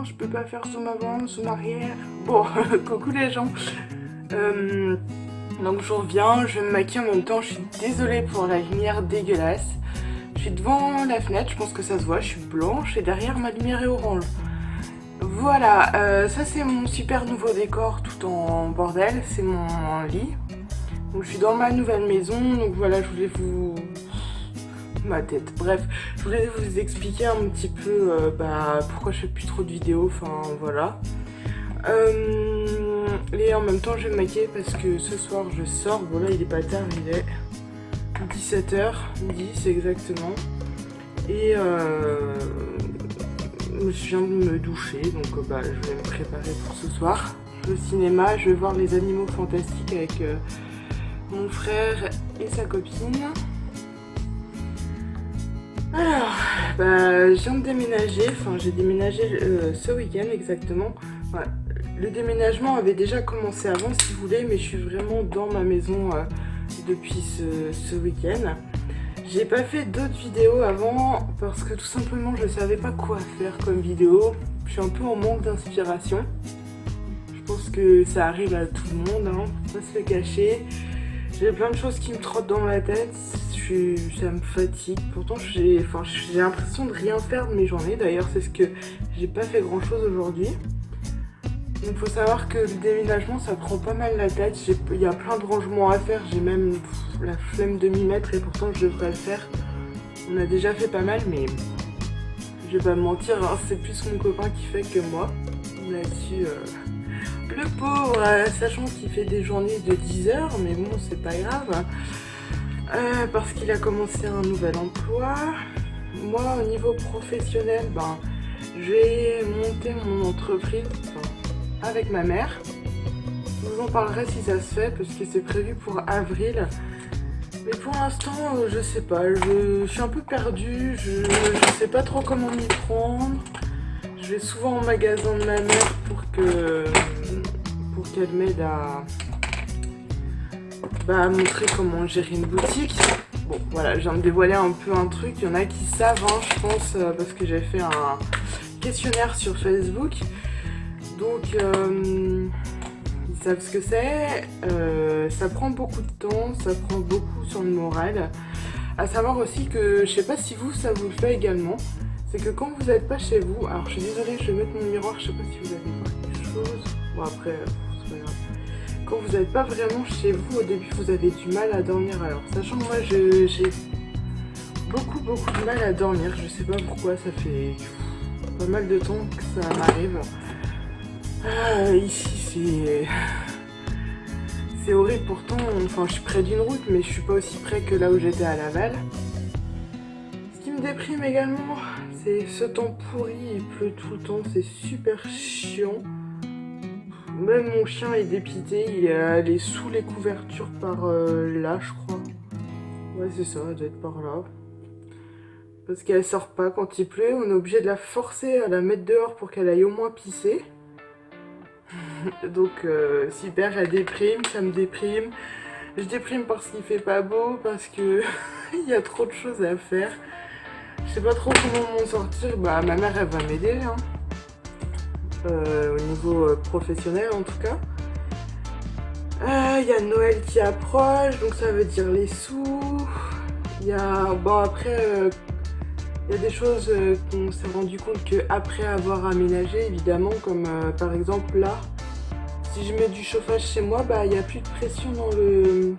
je peux pas faire zoom avant, zoom arrière. Bon, coucou les gens. Donc je reviens, je me maquille en même temps, je suis désolée pour la lumière dégueulasse. Je suis devant la fenêtre, je pense que ça se voit, je suis blanche et derrière ma lumière est orange. Voilà, ça c'est mon super nouveau décor tout en bordel, c'est mon lit. Donc je suis dans ma nouvelle maison, donc voilà, je voulais vous... ma tête, bref, je voulais vous expliquer un petit peu pourquoi je fais plus trop de vidéos, enfin voilà. Et en même temps je vais me maquiller parce que ce soir je sors, bon là il est pas tard, il est 17h10 exactement. Et je viens de me doucher, donc je vais me préparer pour ce soir. Je vais au cinéma, je vais voir les animaux fantastiques avec mon frère et sa copine. Alors, je viens de déménager, enfin j'ai déménagé ce week-end exactement. Enfin, le déménagement avait déjà commencé avant si vous voulez, mais je suis vraiment dans ma maison depuis ce week-end. J'ai pas fait d'autres vidéos avant parce que tout simplement je savais pas quoi faire comme vidéo. Je suis un peu en manque d'inspiration. Je pense que ça arrive à tout le monde, hein, faut pas se le cacher. J'ai plein de choses qui me trottent dans ma tête, ça me fatigue. Pourtant j'ai l'impression de rien faire de mes journées. D'ailleurs c'est ce que j'ai pas fait grand chose aujourd'hui. Donc faut savoir que le déménagement ça prend pas mal la tête, il y a plein de rangements à faire, j'ai même la flemme de m'y mettre et pourtant je devrais le faire. On a déjà fait pas mal mais je vais pas me mentir, hein, c'est plus mon copain qui fait que moi. Là-dessus, le pauvre, sachant qu'il fait des journées de 10 heures, mais bon c'est pas grave. Parce qu'il a commencé un nouvel emploi. Moi au niveau professionnel, je vais monter mon entreprise. Avec ma mère. Je vous en parlerai si ça se fait parce que c'est prévu pour avril. Mais pour l'instant, je sais pas, je suis un peu perdue, je sais pas trop comment m'y prendre. Je vais souvent au magasin de ma mère pour qu'elle m'aide à montrer comment gérer une boutique. Bon voilà, je viens de dévoiler un peu un truc, il y en a qui savent, hein, je pense, parce que j'ai fait un questionnaire sur Facebook. Donc, ils savent ce que c'est, ça prend beaucoup de temps, ça prend beaucoup sur le moral. À savoir aussi que, je sais pas si ça vous le fait également, c'est que quand vous n'êtes pas chez vous, alors je suis désolée, je vais mettre mon miroir, je sais pas si vous allez voir quelque chose, bon après, c'est pas grave. Quand vous n'êtes pas vraiment chez vous, au début vous avez du mal à dormir, alors sachant que moi j'ai beaucoup de mal à dormir, je sais pas pourquoi, ça fait pas mal de temps que ça m'arrive. Ici c'est horrible pourtant, enfin je suis près d'une route mais je suis pas aussi près que là où j'étais à Laval. Ce qui me déprime également c'est ce temps pourri, il pleut tout le temps, c'est super chiant. Même mon chien est dépité, il est allé sous les couvertures par là je crois. Ouais c'est ça, elle doit être par là. Parce qu'elle sort pas quand il pleut, on est obligé de la forcer à la mettre dehors pour qu'elle aille au moins pisser. Donc super, elle déprime, ça me déprime. Je déprime parce qu'il fait pas beau, parce que il y a trop de choses à faire. Je sais pas trop comment m'en sortir. Ma mère elle va m'aider hein. Au niveau professionnel en tout cas. Il y a Noël qui approche, donc ça veut dire les sous. Il y a après il y a des choses qu'on s'est rendu compte qu'après avoir aménagé évidemment, comme par exemple là. Si je mets du chauffage chez moi, il n'y a plus de pression dans le...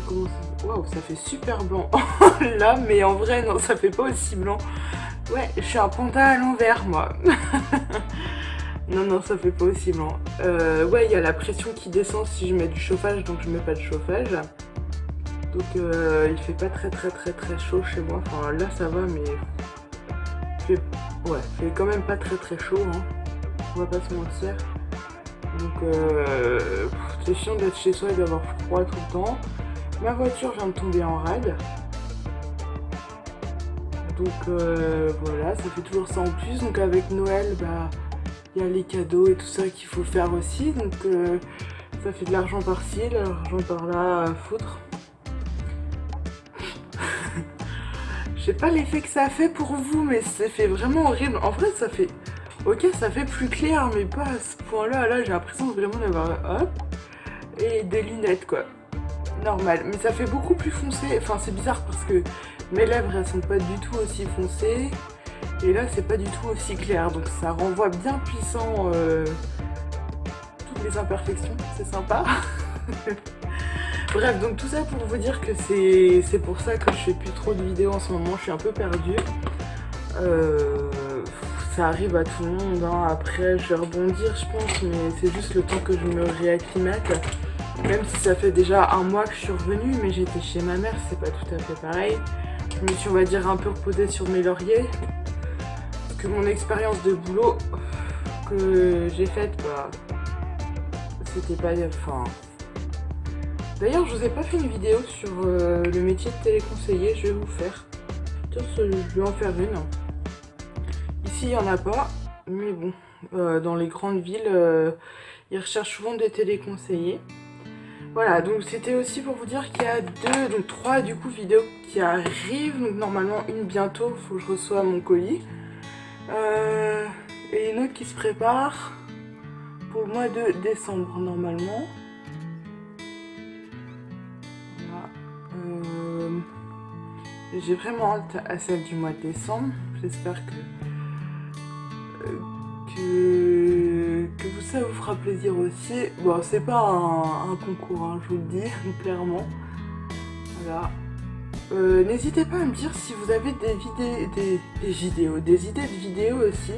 Comment ça... Waouh, ça fait super blanc là, mais en vrai, non, ça fait pas aussi blanc. Ouais, je suis un panda à l'envers, moi. Non, ça fait pas aussi blanc. Ouais, il y a la pression qui descend si je mets du chauffage, donc je mets pas de chauffage. Donc, il fait pas très chaud chez moi. Enfin, là, ça va, mais... il fait quand même pas très chaud, hein. On va pas se mentir. Donc c'est chiant d'être chez soi et d'avoir froid tout le temps. Ma voiture vient de tomber en rade. Donc voilà, ça fait toujours ça en plus. Donc avec Noël, il y a les cadeaux et tout ça qu'il faut faire aussi. Donc ça fait de l'argent par-ci, de l'argent par-là à foutre. Je sais pas l'effet que ça a fait pour vous, mais ça fait vraiment horrible. En vrai, ça fait... Ok, ça fait plus clair, mais pas à ce point-là. Là, j'ai l'impression vraiment d'avoir hop et des lunettes, quoi. Normal, mais ça fait beaucoup plus foncé. Enfin, c'est bizarre parce que mes lèvres, elles sont pas du tout aussi foncées. Et là, c'est pas du tout aussi clair. Donc, ça renvoie bien puissant toutes les imperfections. C'est sympa. Bref, donc tout ça pour vous dire que c'est pour ça que je fais plus trop de vidéos en ce moment. Je suis un peu perdue. Ça arrive à tout le monde, hein. Après je vais rebondir je pense, mais c'est juste le temps que je me réacclimate. Même si ça fait déjà un mois que je suis revenue, mais j'étais chez ma mère, c'est pas tout à fait pareil. Je me suis, on va dire, un peu reposée sur mes lauriers. Parce que mon expérience de boulot que j'ai faite, bah, c'était pas... Enfin... D'ailleurs, je vous ai pas fait une vidéo sur le métier de téléconseiller, je vais vous faire. Je vais en faire une. Ici, il n'y en a pas, mais bon, dans les grandes villes, ils recherchent souvent des téléconseillers. Voilà, donc c'était aussi pour vous dire qu'il y a trois du coup vidéos qui arrivent. Donc normalement une bientôt, il faut que je reçoive mon colis. Et une autre qui se prépare pour le mois de décembre normalement. Voilà. J'ai vraiment hâte à celle du mois de décembre. J'espère que ça vous fera plaisir aussi. Bon, c'est pas un concours, hein, je vous le dis, clairement. Voilà. N'hésitez pas à me dire si vous avez des idées de vidéos aussi.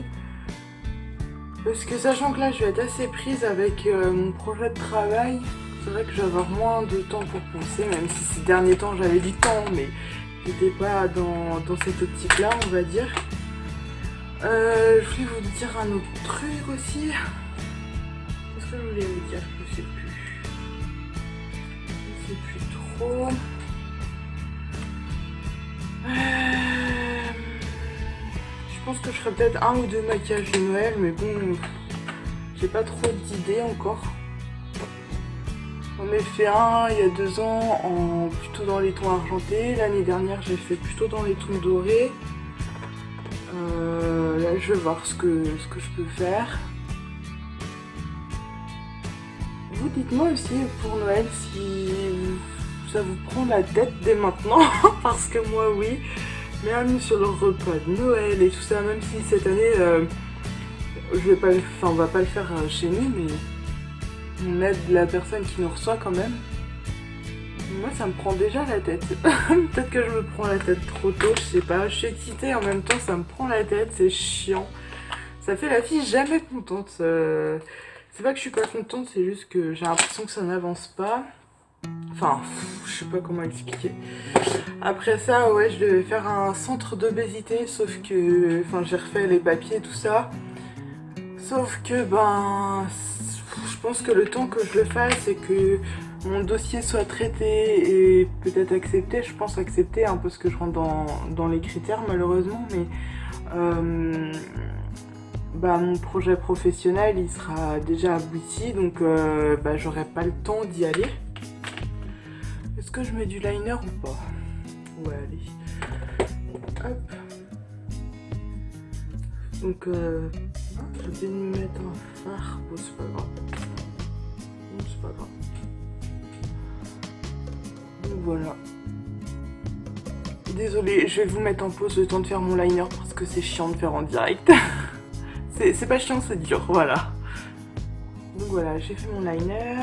Parce que sachant que là, je vais être assez prise avec mon projet de travail, c'est vrai que je vais avoir moins de temps pour penser, même si ces derniers temps, j'avais du temps, mais j'étais pas dans cette optique-là, on va dire. Je voulais vous dire un autre truc aussi. Qu'est-ce que je voulais vous dire? Je sais plus. Je sais plus trop. Je pense que je ferai peut-être un ou deux maquillages de Noël, mais bon, j'ai pas trop d'idées encore. J'en ai fait un il y a 2 ans, plutôt dans les tons argentés. L'année dernière, j'ai fait plutôt dans les tons dorés. Là, je vais voir ce que je peux faire. Vous dites-moi aussi pour Noël si ça vous prend la tête dès maintenant, parce que moi oui. Même sur le repas de Noël et tout ça, même si cette année, on va pas le faire chez nous, mais on aide la personne qui nous reçoit quand même. Moi, ça me prend déjà la tête. Peut-être que je me prends la tête trop tôt, je sais pas. Je suis excitée, en même temps, ça me prend la tête, c'est chiant. Ça fait la fille jamais contente. C'est pas que je suis pas contente, c'est juste que j'ai l'impression que ça n'avance pas. Enfin, je sais pas comment expliquer. Après ça, ouais, je devais faire un centre d'obésité, sauf que... Enfin, j'ai refait les papiers et tout ça. Sauf que, ben... Je pense que le temps que je le fasse et que mon dossier soit traité et peut-être accepté, je pense accepter, hein, parce que je rentre dans les critères malheureusement, mais bah, mon projet professionnel il sera déjà abouti, donc bah, j'aurai pas le temps d'y aller. Est-ce que je mets du liner ou pas? Ouais, allez. Hop. Donc je vais me mettre un fard, bon c'est pas grave. C'est pas grave. Donc voilà. Désolée, je vais vous mettre en pause le temps de faire mon liner parce que c'est chiant de faire en direct. C'est pas chiant, c'est dur, voilà. Donc voilà, j'ai fait mon liner.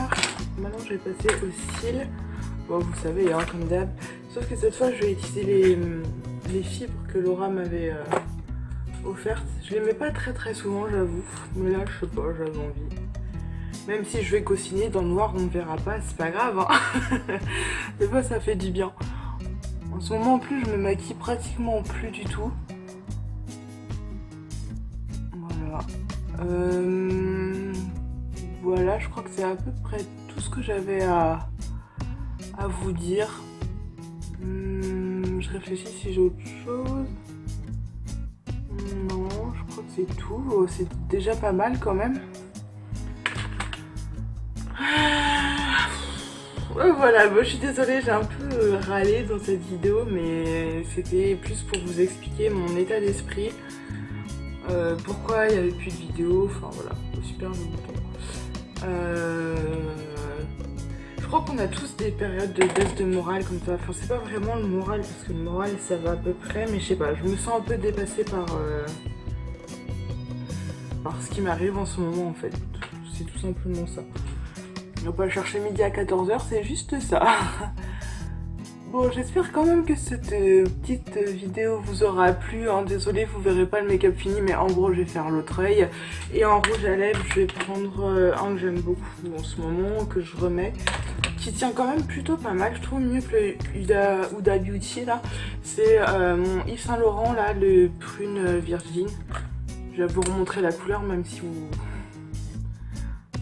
Maintenant je vais passer au cils. Bon, vous savez, hein, comme d'hab. Sauf que cette fois, je vais utiliser les fibres que Laura m'avait offertes. Je les mets pas très souvent, j'avoue. Mais là, je sais pas, j'avais envie. Même si je vais co-signer dans le noir, on ne verra pas, c'est pas grave. Hein. Des fois, ça fait du bien. En ce moment, en plus, je me maquille pratiquement plus du tout. Voilà. Voilà, je crois que c'est à peu près tout ce que j'avais à vous dire. Je réfléchis si j'ai autre chose. Non, je crois que c'est tout. C'est déjà pas mal quand même. Ouais, voilà, bon, je suis désolée, j'ai un peu râlé dans cette vidéo, mais c'était plus pour vous expliquer mon état d'esprit. pourquoi il n'y avait plus de vidéos, enfin voilà, super le bouton. Je crois qu'on a tous des périodes de baisse de morale comme ça, enfin c'est pas vraiment le moral parce que le moral ça va à peu près, mais je sais pas, je me sens un peu dépassée par ce qui m'arrive en ce moment en fait, c'est tout simplement ça. On va pas chercher midi à 14h, c'est juste ça. Bon, j'espère quand même que cette petite vidéo vous aura plu, hein. Désolée, vous verrez pas le make-up fini, mais en gros, je vais faire l'autre œil. Et en rouge à lèvres, je vais prendre un que j'aime beaucoup en ce moment, que je remets, qui tient quand même plutôt pas mal, je trouve mieux que le Huda Beauty, là. C'est mon Yves Saint Laurent, là, le prune virgin. Je vais vous remontrer la couleur, même si vous...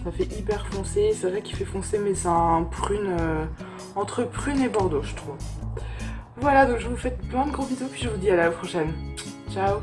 Ça fait hyper foncé, c'est vrai qu'il fait foncé, mais c'est un prune... entre prune et bordeaux, je trouve. Voilà, donc je vous fais plein de gros bisous, puis je vous dis à la prochaine. Ciao!